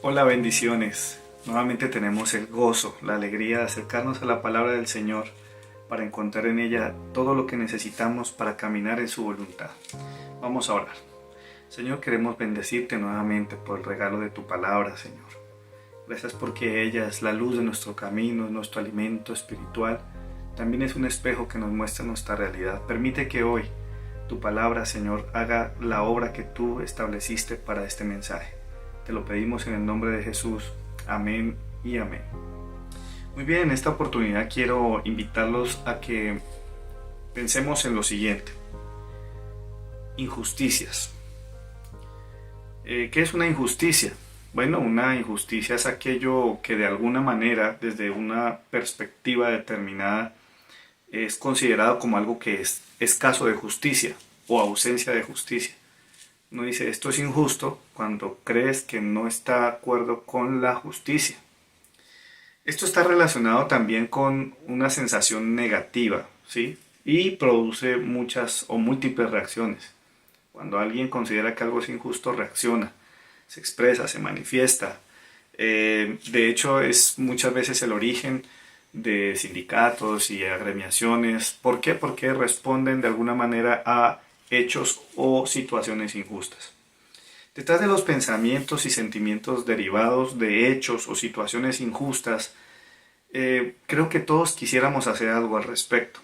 Hola, bendiciones. Nuevamente tenemos el gozo, la alegría de acercarnos a la palabra del Señor para encontrar en ella todo lo que necesitamos para caminar en su voluntad. Vamos a orar. Señor, queremos bendecirte nuevamente por el regalo de tu palabra, Señor. Gracias porque ella es la luz de nuestro camino, es nuestro alimento espiritual. También es un espejo que nos muestra nuestra realidad. Permite que hoy tu palabra, Señor, haga la obra que tú estableciste para este mensaje. Te lo pedimos en el nombre de Jesús. Amén y amén. Muy bien, en esta oportunidad quiero invitarlos a que pensemos en lo siguiente. Injusticias. ¿Qué es una injusticia? Bueno, una injusticia es aquello que de alguna manera, desde una perspectiva determinada, es considerado como algo que es escaso de justicia o ausencia de justicia. Uno dice, esto es injusto cuando crees que no está de acuerdo con la justicia. Esto está relacionado también con una sensación negativa, ¿sí? Y produce muchas o múltiples reacciones. Cuando alguien considera que algo es injusto, reacciona, se expresa, se manifiesta. De hecho, es muchas veces el origen de sindicatos y agremiaciones. ¿Por qué? Porque responden de alguna manera a hechos o situaciones injustas. Detrás de los pensamientos y sentimientos derivados de hechos o situaciones injustas, creo que todos quisiéramos hacer algo al respecto.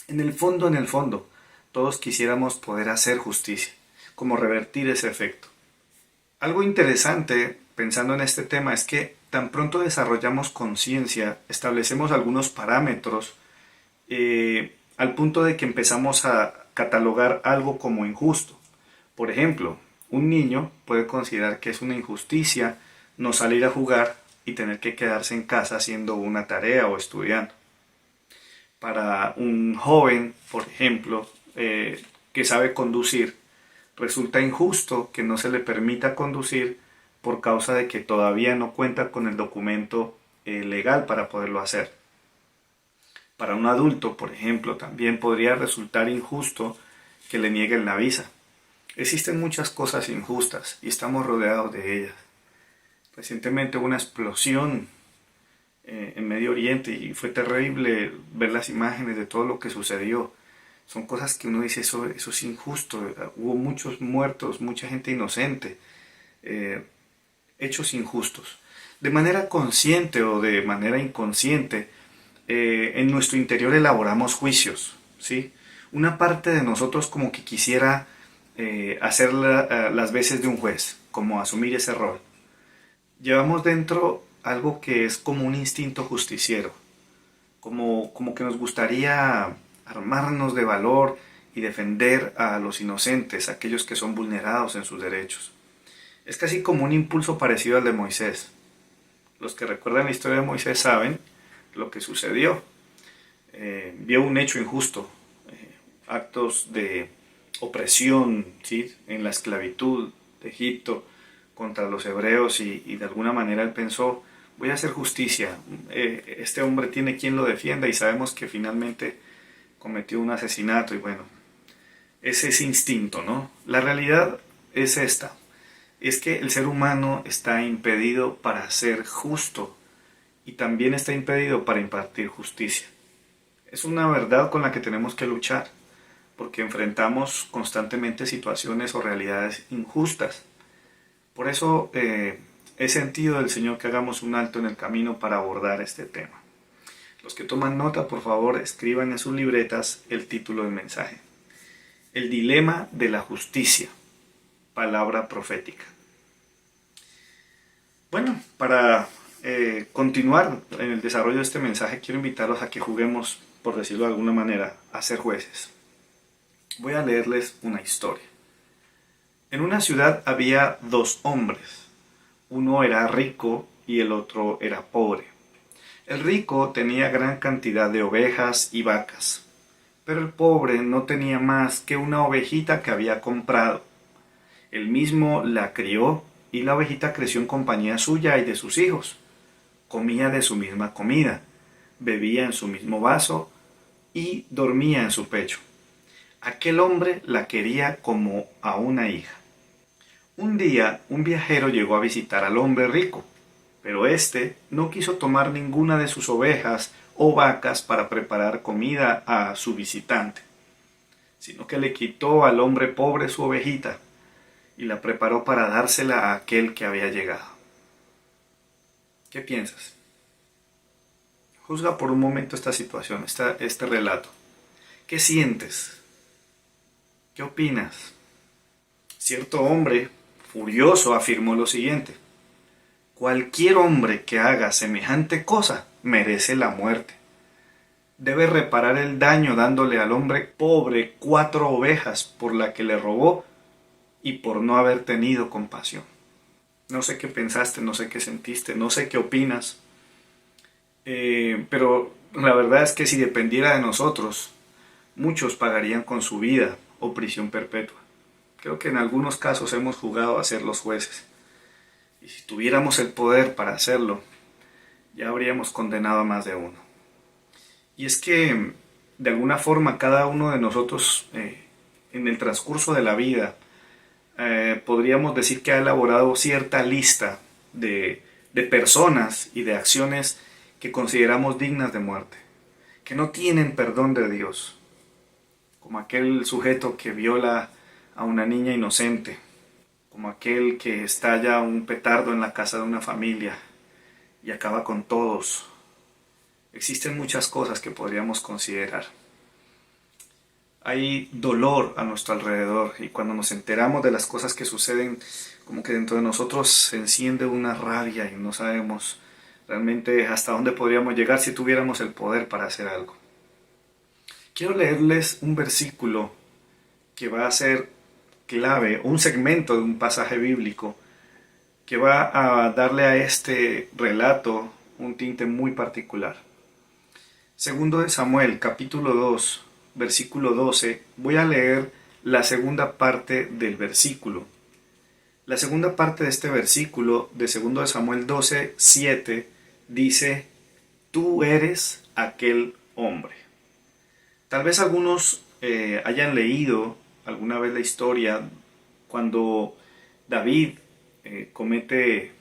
En el fondo, todos quisiéramos poder hacer justicia, como revertir ese efecto. Algo interesante pensando en este tema es que tan pronto desarrollamos conciencia, establecemos algunos parámetros al punto de que empezamos a catalogar algo como injusto. Por ejemplo, un niño puede considerar que es una injusticia no salir a jugar y tener que quedarse en casa haciendo una tarea o estudiando. Para un joven, por ejemplo, que sabe conducir, resulta injusto que no se le permita conducir por causa de que todavía no cuenta con el documento legal para poderlo hacer. Para un adulto, por ejemplo, también podría resultar injusto que le nieguen la visa. Existen muchas cosas injustas y estamos rodeados de ellas. Recientemente hubo una explosión en Medio Oriente y fue terrible ver las imágenes de todo lo que sucedió. Son cosas que uno dice, eso es injusto. Hubo muchos muertos, mucha gente inocente. Eh, Hechos injustos. De manera consciente o de manera inconsciente, en nuestro interior elaboramos juicios, ¿sí? Una parte de nosotros como que quisiera hacer las veces de un juez, como asumir ese rol. Llevamos dentro algo que es como un instinto justiciero, como que nos gustaría armarnos de valor y defender a los inocentes, a aquellos que son vulnerados en sus derechos. Es casi como un impulso parecido al de Moisés. Los que recuerdan la historia de Moisés saben lo que sucedió. Vio un hecho injusto, actos de opresión, ¿sí? En la esclavitud de Egipto contra los hebreos y de alguna manera él pensó, voy a hacer justicia, este hombre tiene quien lo defienda y sabemos que finalmente cometió un asesinato y bueno, ese es instinto, ¿no? La realidad es esta, es que el ser humano está impedido para ser justo y también está impedido para impartir justicia. Es una verdad con la que tenemos que luchar, porque enfrentamos constantemente situaciones o realidades injustas. Por eso he sentido del Señor que hagamos un alto en el camino para abordar este tema. Los que toman nota, por favor, escriban en sus libretas el título del mensaje. El dilema de la justicia, palabra profética. Bueno, para continuar en el desarrollo de este mensaje, quiero invitarlos a que juguemos, por decirlo de alguna manera, a ser jueces. Voy a leerles una historia. En una ciudad había dos hombres. Uno era rico y el otro era pobre. El rico tenía gran cantidad de ovejas y vacas, pero el pobre no tenía más que una ovejita que había comprado. Él mismo la crió y la ovejita creció en compañía suya y de sus hijos. Comía de su misma comida, bebía en su mismo vaso y dormía en su pecho. Aquel hombre la quería como a una hija. Un día, un viajero llegó a visitar al hombre rico, pero éste no quiso tomar ninguna de sus ovejas o vacas para preparar comida a su visitante, sino que le quitó al hombre pobre su ovejita y la preparó para dársela a aquel que había llegado. ¿Qué piensas? Juzga por un momento esta situación, este relato. ¿Qué sientes? ¿Qué opinas? Cierto hombre, furioso, afirmó lo siguiente: cualquier hombre que haga semejante cosa merece la muerte. Debe reparar el daño dándole al hombre pobre 4 ovejas por la que le robó y por no haber tenido compasión. No sé qué pensaste, no sé qué sentiste, no sé qué opinas, pero la verdad es que si dependiera de nosotros, muchos pagarían con su vida o prisión perpetua. Creo que en algunos casos hemos jugado a ser los jueces. Y si tuviéramos el poder para hacerlo, ya habríamos condenado a más de uno. Y es que, de alguna forma, cada uno de nosotros, en el transcurso de la vida, podríamos decir que ha elaborado cierta lista de personas y de acciones que consideramos dignas de muerte, que no tienen perdón de Dios, como aquel sujeto que viola a una niña inocente, como aquel que estalla un petardo en la casa de una familia y acaba con todos. Existen muchas cosas que podríamos considerar. Hay dolor a nuestro alrededor y cuando nos enteramos de las cosas que suceden, como que dentro de nosotros se enciende una rabia y no sabemos realmente hasta dónde podríamos llegar si tuviéramos el poder para hacer algo. Quiero leerles un versículo que va a ser clave, un segmento de un pasaje bíblico que va a darle a este relato un tinte muy particular. Segundo de Samuel, capítulo 2, versículo 12, voy a leer la segunda parte del versículo. La segunda parte de este versículo de segundo de Samuel 12, 7 dice: tú eres aquel hombre. Tal vez algunos hayan leído alguna vez la historia cuando David comete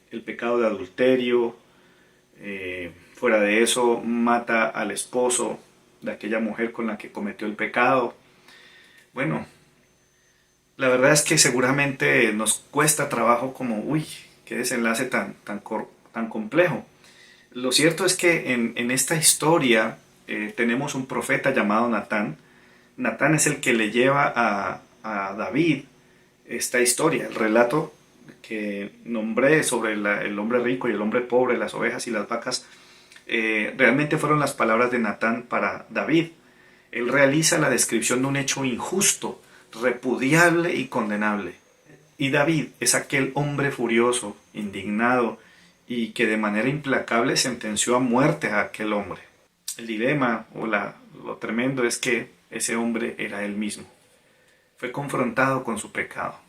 el pecado de adulterio, fuera de eso mata al esposo de aquella mujer con la que cometió el pecado. Bueno, la verdad es que seguramente nos cuesta trabajo como, qué desenlace tan complejo. Lo cierto es que en esta historia tenemos un profeta llamado Natán. Natán es el que le lleva a David esta historia, el relato que nombré sobre el hombre rico y el hombre pobre, las ovejas y las vacas. Realmente fueron las palabras de Natán para David. Él realiza la descripción de un hecho injusto, repudiable y condenable. Y David es aquel hombre furioso, indignado y que de manera implacable sentenció a muerte a aquel hombre. El dilema o lo tremendo es que ese hombre era él mismo. Fue confrontado con su pecado.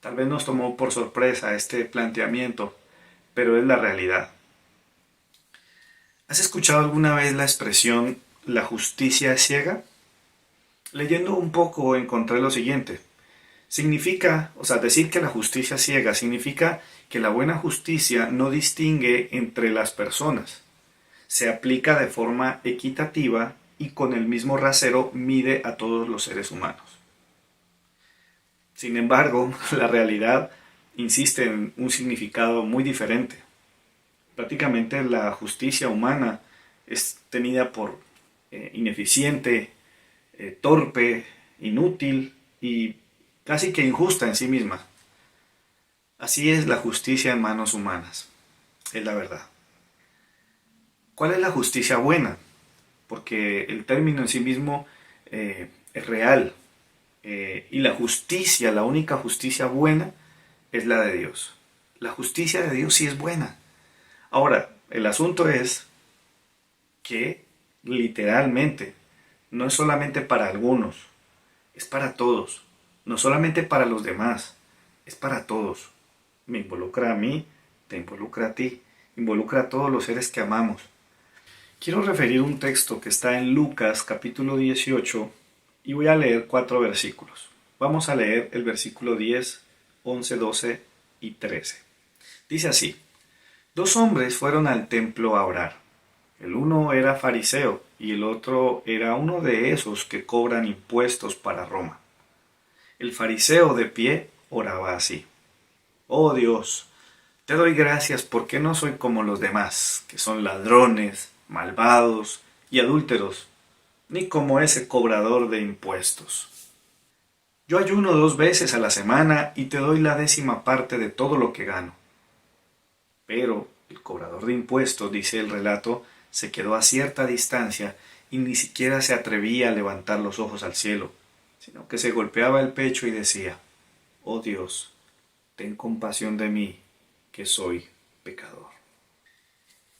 Tal vez nos tomó por sorpresa este planteamiento, pero es la realidad. ¿Has escuchado alguna vez la expresión "la justicia es ciega"? Leyendo un poco encontré lo siguiente. Decir que la justicia es ciega significa que la buena justicia no distingue entre las personas. Se aplica de forma equitativa y con el mismo rasero mide a todos los seres humanos. Sin embargo, la realidad insiste en un significado muy diferente. Prácticamente la justicia humana es tenida por ineficiente, torpe, inútil y casi que injusta en sí misma. Así es la justicia en manos humanas, es la verdad. ¿Cuál es la justicia buena? Porque el término en sí mismo es real. Y la justicia, la única justicia buena, es la de Dios. La justicia de Dios sí es buena. Ahora, el asunto es que literalmente no es solamente para algunos, es para todos. No solamente para los demás, es para todos. Me involucra a mí, te involucra a ti, involucra a todos los seres que amamos. Quiero referir un texto que está en Lucas capítulo 18 y voy a leer 4 versículos. Vamos a leer el versículo 10, 11, 12 y 13. Dice así: dos hombres fueron al templo a orar. El uno era fariseo y el otro era uno de esos que cobran impuestos para Roma. El fariseo de pie oraba así: Oh Dios, te doy gracias porque no soy como los demás, que son ladrones, malvados y adúlteros, ni como ese cobrador de impuestos. Yo ayuno 2 veces a la semana y te doy la 10ª parte de todo lo que gano. Pero el cobrador de impuestos, dice el relato, se quedó a cierta distancia y ni siquiera se atrevía a levantar los ojos al cielo, sino que se golpeaba el pecho y decía: Oh Dios, ten compasión de mí, que soy pecador.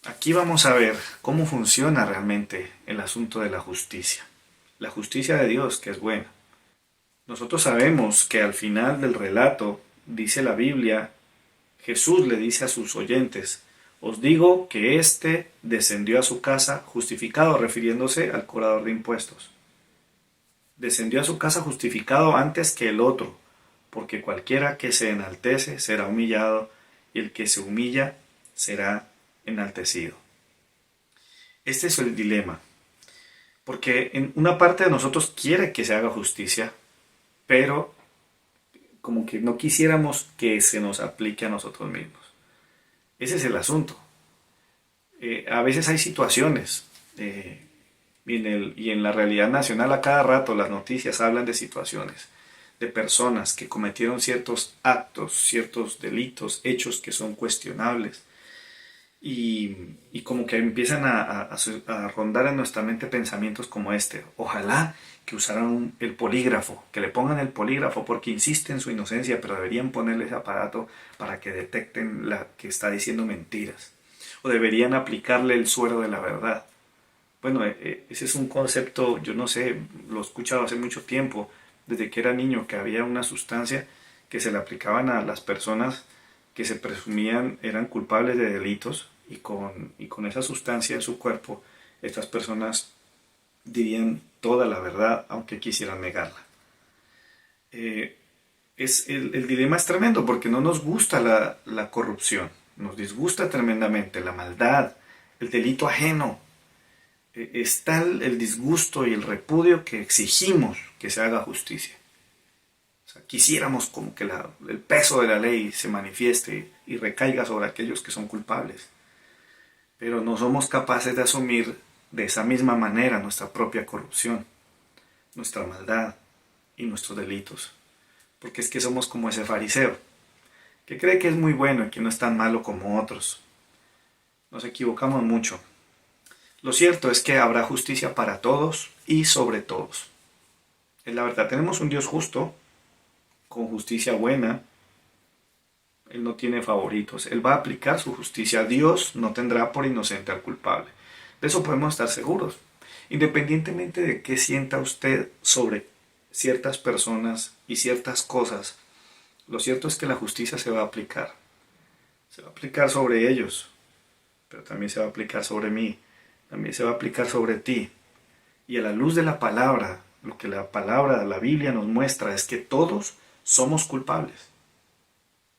Aquí vamos a ver cómo funciona realmente el asunto de la justicia. La justicia de Dios, que es buena. Nosotros sabemos que al final del relato, dice la Biblia, Jesús le dice a sus oyentes: os digo que éste descendió a su casa justificado, refiriéndose al cobrador de impuestos. Descendió a su casa justificado antes que el otro, porque cualquiera que se enaltece será humillado, y el que se humilla será enaltecido. Este es el dilema, porque en una parte de nosotros quiere que se haga justicia, pero como que no quisiéramos que se nos aplique a nosotros mismos. Ese es el asunto. A veces hay situaciones, y en la realidad nacional a cada rato las noticias hablan de situaciones, de personas que cometieron ciertos actos, ciertos delitos, hechos que son cuestionables, y como que empiezan a rondar en nuestra mente pensamientos como este: ojalá que usaran el polígrafo, que le pongan el polígrafo, porque insiste en su inocencia, pero deberían ponerle ese aparato para que detecten la que está diciendo mentiras, o deberían aplicarle el suero de la verdad. Bueno, ese es un concepto, yo no sé, lo he escuchado hace mucho tiempo, desde que era niño, que había una sustancia que se le aplicaban a las personas que se presumían eran culpables de delitos, y con esa sustancia en su cuerpo, estas personas dirían toda la verdad, aunque quisieran negarla. El dilema es tremendo, porque no nos gusta la corrupción, nos disgusta tremendamente la maldad, el delito ajeno. Es tal el disgusto y el repudio que exigimos que se haga justicia. O sea, quisiéramos como que el peso de la ley se manifieste y recaiga sobre aquellos que son culpables. Pero no somos capaces de asumir de esa misma manera nuestra propia corrupción, nuestra maldad y nuestros delitos. Porque es que somos como ese fariseo, que cree que es muy bueno y que no es tan malo como otros. Nos equivocamos mucho. Lo cierto es que habrá justicia para todos y sobre todos. Es la verdad, tenemos un Dios justo, con justicia buena. Él no tiene favoritos. Él va a aplicar su justicia. Dios no tendrá por inocente al culpable. De eso podemos estar seguros. Independientemente de qué sienta usted sobre ciertas personas y ciertas cosas, lo cierto es que la justicia se va a aplicar. Se va a aplicar sobre ellos, pero también se va a aplicar sobre mí. También se va a aplicar sobre ti. Y a la luz de la palabra, lo que la palabra, la Biblia nos muestra es que todos somos culpables.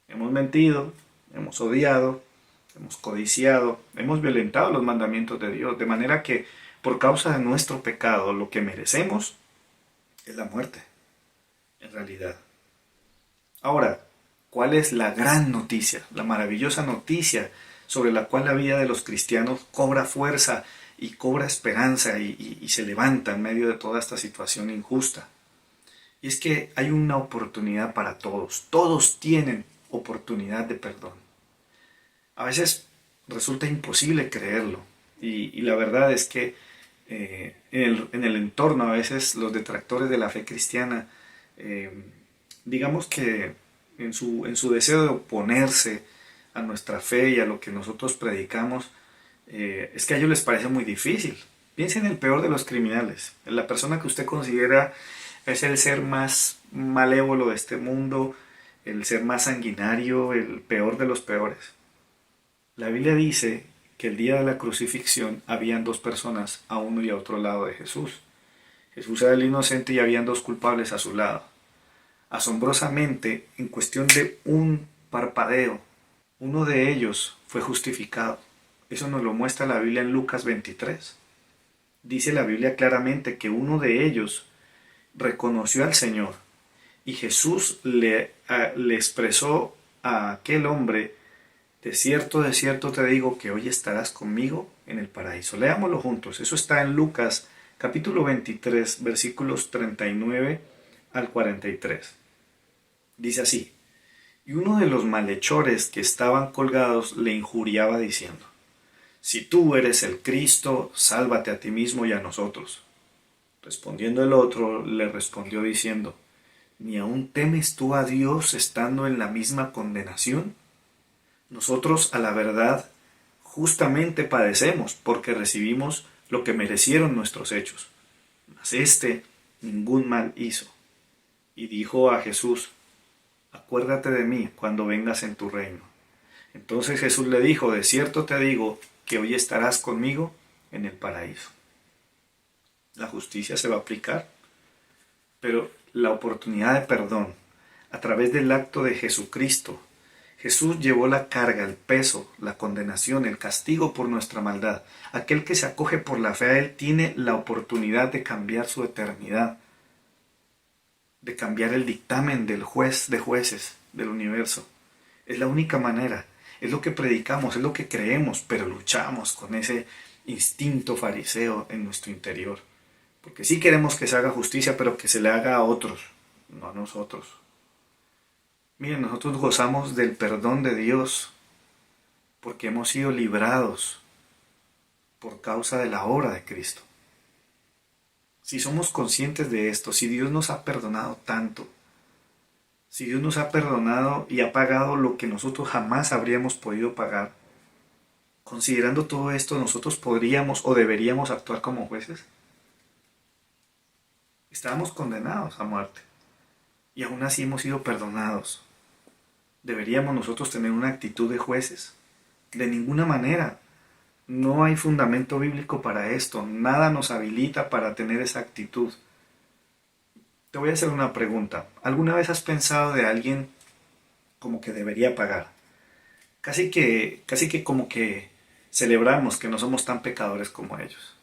Hemos mentido, hemos odiado, hemos codiciado, hemos violentado los mandamientos de Dios, de manera que por causa de nuestro pecado lo que merecemos es la muerte, en realidad. Ahora, ¿cuál es la gran noticia, la maravillosa noticia sobre la cual la vida de los cristianos cobra fuerza y cobra esperanza y se levanta en medio de toda esta situación injusta? Y es que hay una oportunidad para todos. Todos tienen oportunidad de perdón. A veces resulta imposible creerlo. Y la verdad es que en el entorno, a veces los detractores de la fe cristiana, digamos que en su deseo de oponerse a nuestra fe y a lo que nosotros predicamos, es que a ellos les parece muy difícil. Piensen en el peor de los criminales, en la persona que usted considera es el ser más malévolo de este mundo, el ser más sanguinario, el peor de los peores. La Biblia dice que el día de la crucifixión habían dos personas a uno y a otro lado de Jesús. Jesús era el inocente y habían dos culpables a su lado. Asombrosamente, en cuestión de un parpadeo, uno de ellos fue justificado. Eso nos lo muestra la Biblia en Lucas 23. Dice la Biblia claramente que uno de ellos reconoció al Señor y Jesús le expresó a aquel hombre: de cierto te digo que hoy estarás conmigo en el paraíso. Leámoslo juntos. Eso está en Lucas capítulo 23, versículos 39 al 43. Dice así: y uno de los malhechores que estaban colgados le injuriaba diciendo: si tú eres el Cristo, sálvate a ti mismo y a nosotros. Respondiendo el otro, le respondió diciendo: ¿ni aún temes tú a Dios estando en la misma condenación? Nosotros, a la verdad, justamente padecemos, porque recibimos lo que merecieron nuestros hechos. Mas éste ningún mal hizo. Y dijo a Jesús: acuérdate de mí cuando vengas en tu reino. Entonces Jesús le dijo: de cierto te digo que hoy estarás conmigo en el paraíso. La justicia se va a aplicar, pero la oportunidad de perdón a través del acto de Jesucristo. Jesús llevó la carga, el peso, la condenación, el castigo por nuestra maldad. Aquel que se acoge por la fe a Él tiene la oportunidad de cambiar su eternidad, de cambiar el dictamen del juez de jueces del universo. Es la única manera, es lo que predicamos, es lo que creemos, pero luchamos con ese instinto fariseo en nuestro interior. Porque sí queremos que se haga justicia, pero que se le haga a otros, no a nosotros. Miren, nosotros gozamos del perdón de Dios porque hemos sido librados por causa de la obra de Cristo. Si somos conscientes de esto, si Dios nos ha perdonado tanto, si Dios nos ha perdonado y ha pagado lo que nosotros jamás habríamos podido pagar, considerando todo esto, nosotros podríamos o deberíamos actuar como jueces. Estábamos condenados a muerte y aún así hemos sido perdonados. ¿Deberíamos nosotros tener una actitud de jueces? De ninguna manera. No hay fundamento bíblico para esto. Nada nos habilita para tener esa actitud. Te voy a hacer una pregunta. ¿Alguna vez has pensado de alguien como que debería pagar? Casi que como que celebramos que no somos tan pecadores como ellos.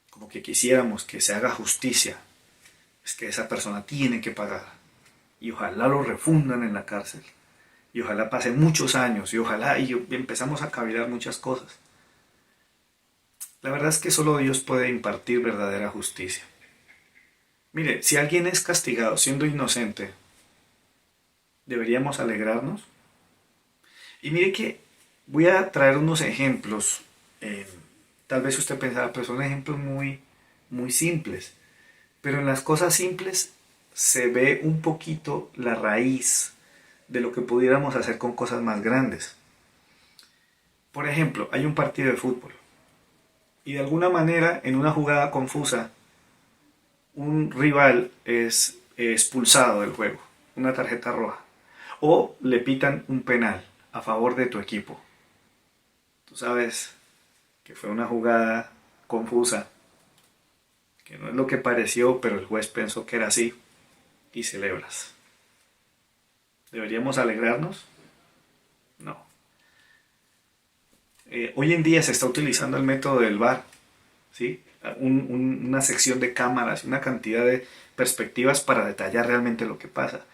Como que quisiéramos que se haga justicia. Es que esa persona tiene que pagar. Y ojalá lo refundan en la cárcel. Y ojalá pase muchos años. Y ojalá y empezamos a cavilar muchas cosas. La verdad es que solo Dios puede impartir verdadera justicia. Mire, si alguien es castigado siendo inocente, ¿deberíamos alegrarnos? Y mire que voy a traer unos ejemplos. Tal vez usted pensará, pero son ejemplos muy simples. Pero en las cosas simples se ve un poquito la raíz de lo que pudiéramos hacer con cosas más grandes. Por ejemplo, hay un partido de fútbol y de alguna manera en una jugada confusa un rival es expulsado del juego, una tarjeta roja, o le pitan un penal a favor de tu equipo. Tú sabes que fue una jugada confusa, que no es lo que pareció, pero el juez pensó que era así, y celebras. ¿Deberíamos alegrarnos? No. Hoy en día se está utilizando el método del VAR, ¿sí? Una sección de cámaras, una cantidad de perspectivas para detallar realmente lo que pasa.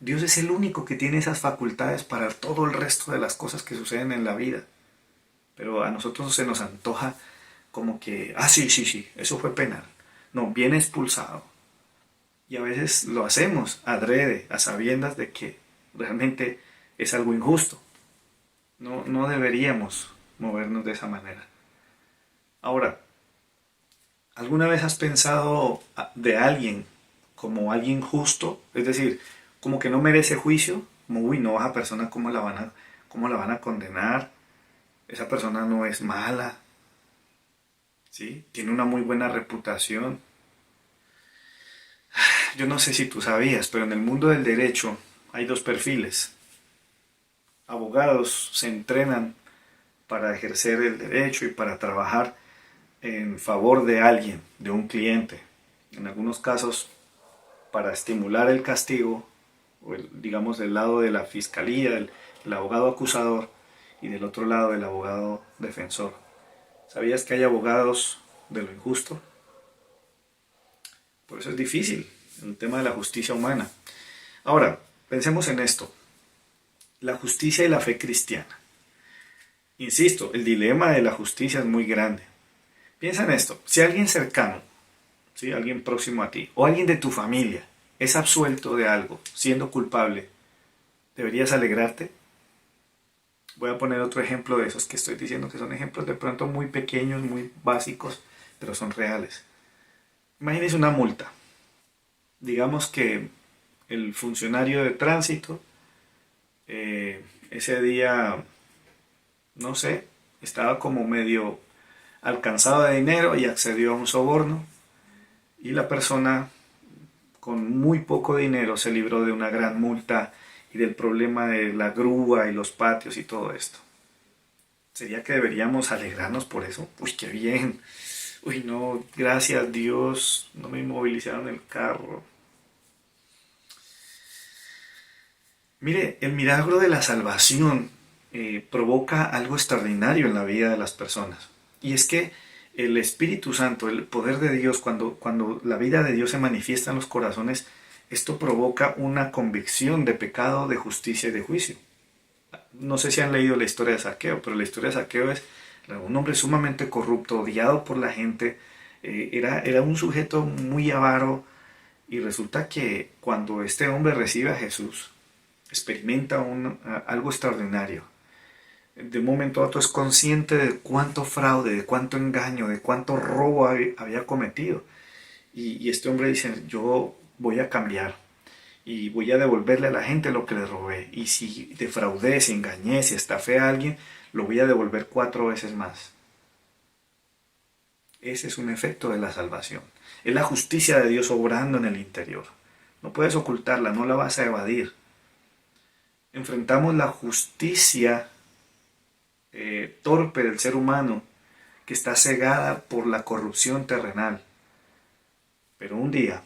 Dios es el único que tiene esas facultades para todo el resto de las cosas que suceden en la vida. Pero a nosotros se nos antoja como que, sí, eso fue penal. No, viene expulsado. Y a veces lo hacemos adrede, a sabiendas de que realmente es algo injusto. No deberíamos movernos de esa manera. Ahora, ¿alguna vez has pensado de alguien como alguien justo? Es decir, como que no merece juicio. Como, uy, no, esa persona, cómo la van a condenar? Esa persona no es mala. ¿Sí? Tiene una muy buena reputación. Yo no sé si tú sabías, pero en el mundo del derecho hay dos perfiles. Abogados se entrenan para ejercer el derecho y para trabajar en favor de alguien, de un cliente. En algunos casos para estimular el castigo, o digamos del lado de la fiscalía, el abogado acusador, y del otro lado el abogado defensor. ¿Sabías que hay abogados de lo injusto? Por eso es difícil el tema de la justicia humana. Ahora, pensemos en esto. La justicia y la fe cristiana. Insisto, el dilema de la justicia es muy grande. Piensa en esto. Si alguien cercano, ¿sí? Alguien próximo a ti, o alguien de tu familia, es absuelto de algo, siendo culpable, ¿deberías alegrarte? Voy a poner otro ejemplo de esos que estoy diciendo, que son ejemplos de pronto muy pequeños, muy básicos, pero son reales. Imagínese una multa. Digamos que el funcionario de tránsito ese día, no sé, estaba como medio alcanzado de dinero y accedió a un soborno, y la persona con muy poco dinero se libró de una gran multa y del problema de la grúa y los patios y todo esto. ¿Sería que deberíamos alegrarnos por eso? Uy, qué bien. Uy, no, gracias Dios, no me inmovilizaron el carro. Mire, el milagro de la salvación provoca algo extraordinario en la vida de las personas. Y es que el Espíritu Santo, el poder de Dios, cuando la vida de Dios se manifiesta en los corazones, esto provoca una convicción de pecado, de justicia y de juicio. No sé si han leído la historia de Zaqueo, pero la historia de Zaqueo es un hombre sumamente corrupto, odiado por la gente, era un sujeto muy avaro, y resulta que cuando este hombre recibe a Jesús, experimenta algo extraordinario. De un momento a otro es consciente de cuánto fraude, de cuánto engaño, de cuánto robo había cometido. Y este hombre dice, yo voy a cambiar y voy a devolverle a la gente lo que le robé. Y si defraudé, si engañé, si estafé a alguien, lo voy a devolver 4 veces más. Ese es un efecto de la salvación. Es la justicia de Dios obrando en el interior. No puedes ocultarla, no la vas a evadir. Enfrentamos la justicia torpe del ser humano, que está cegada por la corrupción terrenal. Pero un día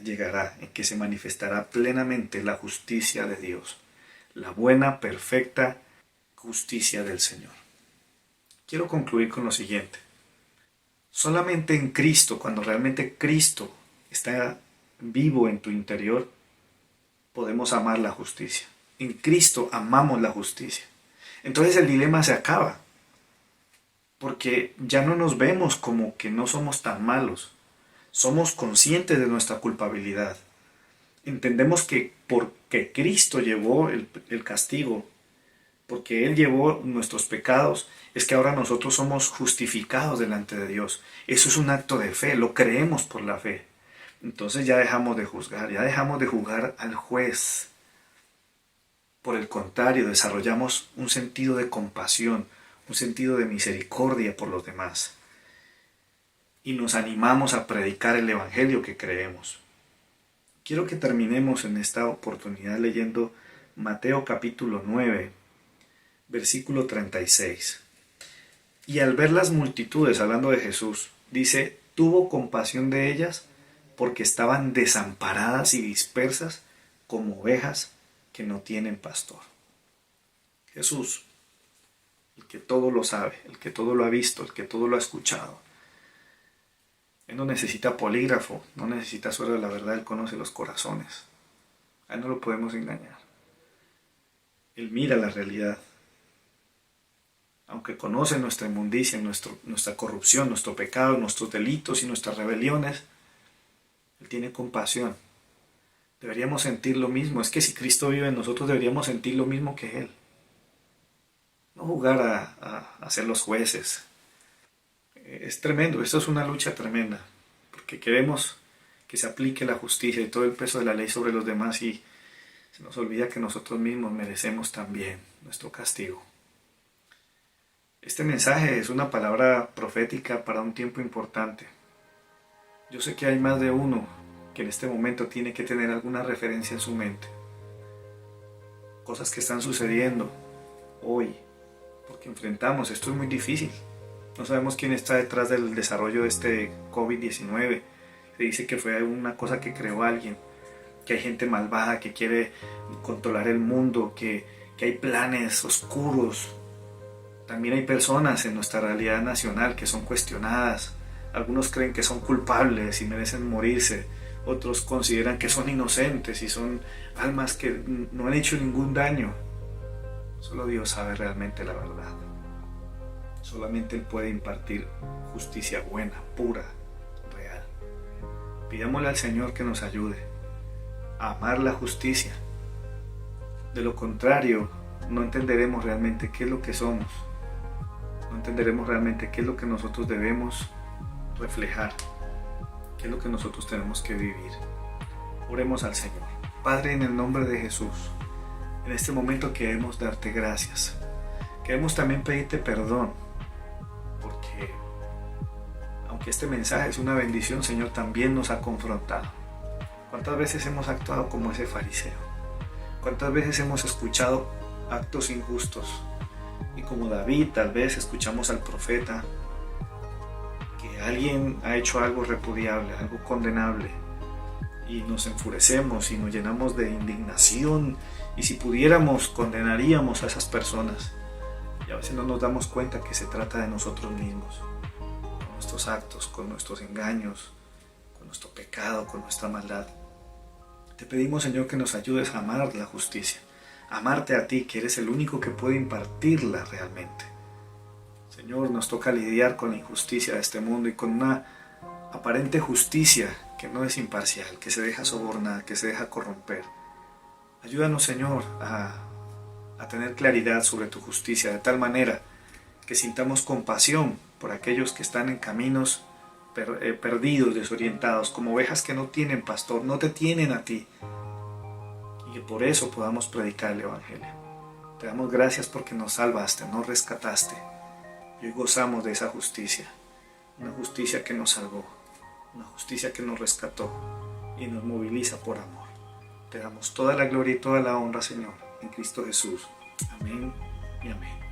llegará en que se manifestará plenamente la justicia de Dios, la buena, perfecta justicia del Señor. Quiero concluir con lo siguiente. Solamente en Cristo, cuando realmente Cristo está vivo en tu interior, podemos amar la justicia. En Cristo amamos la justicia. Entonces el dilema se acaba, porque ya no nos vemos como que no somos tan malos. Somos conscientes de nuestra culpabilidad. Entendemos que porque Cristo llevó el castigo, porque Él llevó nuestros pecados, es que ahora nosotros somos justificados delante de Dios. Eso es un acto de fe, lo creemos por la fe. Entonces ya dejamos de juzgar, ya dejamos de jugar al juez. Por el contrario, desarrollamos un sentido de compasión, un sentido de misericordia por los demás. Y nos animamos a predicar el Evangelio que creemos. Quiero que terminemos en esta oportunidad leyendo Mateo capítulo 9, versículo 36. Y al ver las multitudes, hablando de Jesús, dice, tuvo compasión de ellas porque estaban desamparadas y dispersas como ovejas que no tienen pastor. Jesús, el que todo lo sabe, el que todo lo ha visto, el que todo lo ha escuchado. Él no necesita polígrafo, no necesita suero de la verdad, Él conoce los corazones. A Él no lo podemos engañar. Él mira la realidad. Aunque conoce nuestra inmundicia, nuestra corrupción, nuestro pecado, nuestros delitos y nuestras rebeliones, Él tiene compasión. Deberíamos sentir lo mismo. Es que si Cristo vive en nosotros, deberíamos sentir lo mismo que Él. No jugar a ser los jueces. Es tremendo, esto es una lucha tremenda, porque queremos que se aplique la justicia y todo el peso de la ley sobre los demás, y se nos olvida que nosotros mismos merecemos también nuestro castigo. Este mensaje es una palabra profética para un tiempo importante. Yo sé que hay más de uno que en este momento tiene que tener alguna referencia en su mente. Cosas que están sucediendo hoy, porque enfrentamos, esto es muy difícil. No sabemos quién está detrás del desarrollo de este COVID-19 Se dice que fue una cosa que creó alguien, que hay gente malvada que quiere controlar el mundo, que hay planes oscuros. También hay personas en nuestra realidad nacional que son cuestionadas. Algunos creen que son culpables y merecen morirse. Otros consideran que son inocentes y son almas que no han hecho ningún daño. Solo Dios sabe realmente la verdad. Solamente Él puede impartir justicia buena, pura, real. Pidámosle al Señor que nos ayude a amar la justicia. De lo contrario, no entenderemos realmente qué es lo que somos. No entenderemos realmente qué es lo que nosotros debemos reflejar, qué es lo que nosotros tenemos que vivir. Oremos al Señor. Padre, en el nombre de Jesús, en este momento queremos darte gracias. Queremos también pedirte perdón, porque aunque este mensaje es una bendición, Señor, también nos ha confrontado. ¿Cuántas veces hemos actuado como ese fariseo? ¿Cuántas veces hemos escuchado actos injustos? Y como David, tal vez escuchamos al profeta que alguien ha hecho algo repudiable, algo condenable, y nos enfurecemos y nos llenamos de indignación, y si pudiéramos condenaríamos a esas personas, y a veces no nos damos cuenta que se trata de nosotros mismos, con nuestros actos, con nuestros engaños, con nuestro pecado, con nuestra maldad. Te pedimos, Señor, que nos ayudes a amar la justicia, a amarte a ti, que eres el único que puede impartirla realmente. Señor, nos toca lidiar con la injusticia de este mundo y con una aparente justicia que no es imparcial, que se deja sobornar, que se deja corromper. Ayúdanos, Señor, a tener claridad sobre tu justicia, de tal manera que sintamos compasión por aquellos que están en caminos perdidos, desorientados, como ovejas que no tienen pastor, no te tienen a ti, y que por eso podamos predicar el Evangelio. Te damos gracias porque nos salvaste, nos rescataste, y hoy gozamos de esa justicia, una justicia que nos salvó, una justicia que nos rescató y nos moviliza por amor. Te damos toda la gloria y toda la honra, Señor, en Cristo Jesús. Amén y amén.